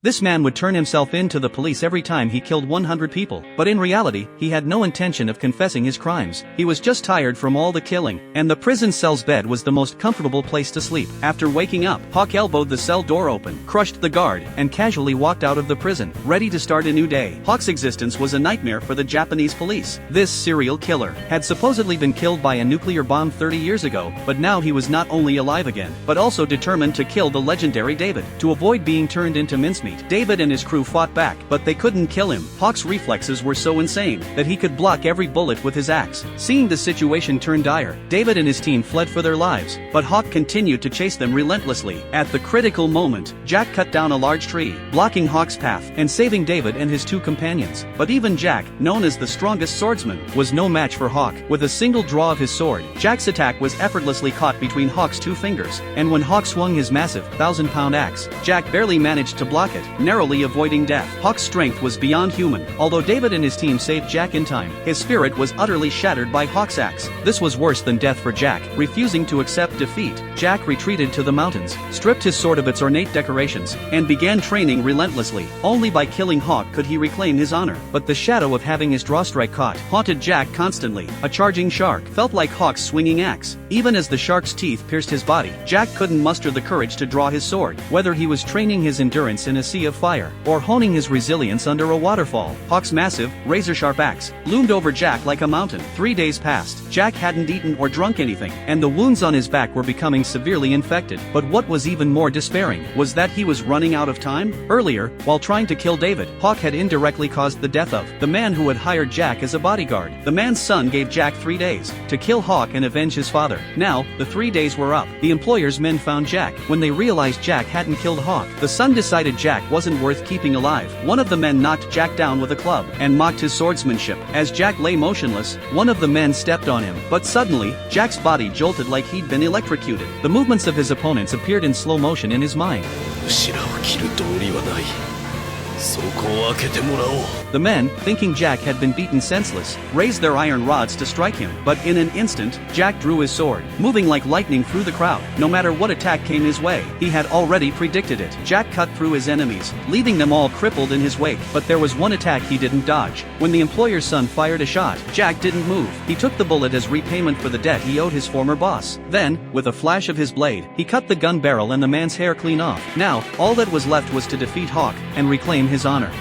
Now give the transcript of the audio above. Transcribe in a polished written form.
This man would turn himself in to the police every time he killed 100 people, but in reality, he had no intention of confessing his crimes. He was just tired from all the killing, and the prison cell's bed was the most comfortable place to sleep. After waking up, Hawk elbowed the cell door open, crushed the guard, and casually walked out of the prison, ready to start a new day. Hawk's existence was a nightmare for the Japanese police. This serial killer had supposedly been killed by a nuclear bomb 30 years ago, but now he was not only alive again, but also determined to kill the legendary David. To avoid being turned into mincemeat, David and his crew fought back, but they couldn't kill him. Hawk's reflexes were so insane that he could block every bullet with his axe. Seeing the situation turn dire, David and his team fled for their lives, but Hawk continued to chase them relentlessly. At the critical moment, Jack cut down a large tree, blocking Hawk's path and saving David and his two companions. But even Jack, known as the strongest swordsman, was no match for Hawk. With a single draw of his sword, Jack's attack was effortlessly caught between Hawk's two fingers, and when Hawk swung his massive, 1,000-pound axe, Jack barely managed to block it, narrowly avoiding death. Hawk's strength was beyond human. Although David and his team saved Jack in time, his spirit was utterly shattered by Hawk's axe. This was worse than death for Jack. Refusing to accept defeat, Jack retreated to the mountains, stripped his sword of its ornate decorations, and began training relentlessly. Only by killing Hawk could he reclaim his honor. But the shadow of having his drawstrike caught haunted Jack constantly. A charging shark felt like Hawk's swinging axe. Even as the shark's teeth pierced his body, Jack couldn't muster the courage to draw his sword. Whether he was training his endurance in a sea of fire, or honing his resilience under a waterfall, Hawk's massive, razor-sharp axe loomed over Jack like a mountain. 3 days passed. Jack hadn't eaten or drunk anything, and the wounds on his back were becoming severely infected. But what was even more despairing was that he was running out of time. Earlier, while trying to kill David, Hawk had indirectly caused the death of the man who had hired Jack as a bodyguard. The man's son gave Jack 3 days to kill Hawk and avenge his father. Now, the 3 days were up. The employer's men found Jack. When they realized Jack hadn't killed Hawk, the son decided Jack wasn't worth keeping alive. One of the men knocked Jack down with a club and mocked his swordsmanship. As Jack lay motionless, one of the men stepped on him, but suddenly, Jack's body jolted like he'd been electrocuted. The movements of his opponents appeared in slow motion in his mind. The men, thinking Jack had been beaten senseless, raised their iron rods to strike him, but in an instant, Jack drew his sword, moving like lightning through the crowd. No matter what attack came his way, he had already predicted it. Jack cut through his enemies, leaving them all crippled in his wake. But there was one attack he didn't dodge. When the employer's son fired a shot, Jack didn't move. He took the bullet as repayment for the debt he owed his former boss. Then, with a flash of his blade, he cut the gun barrel and the man's hair clean off. Now, all that was left was to defeat Hawk and reclaim his honor.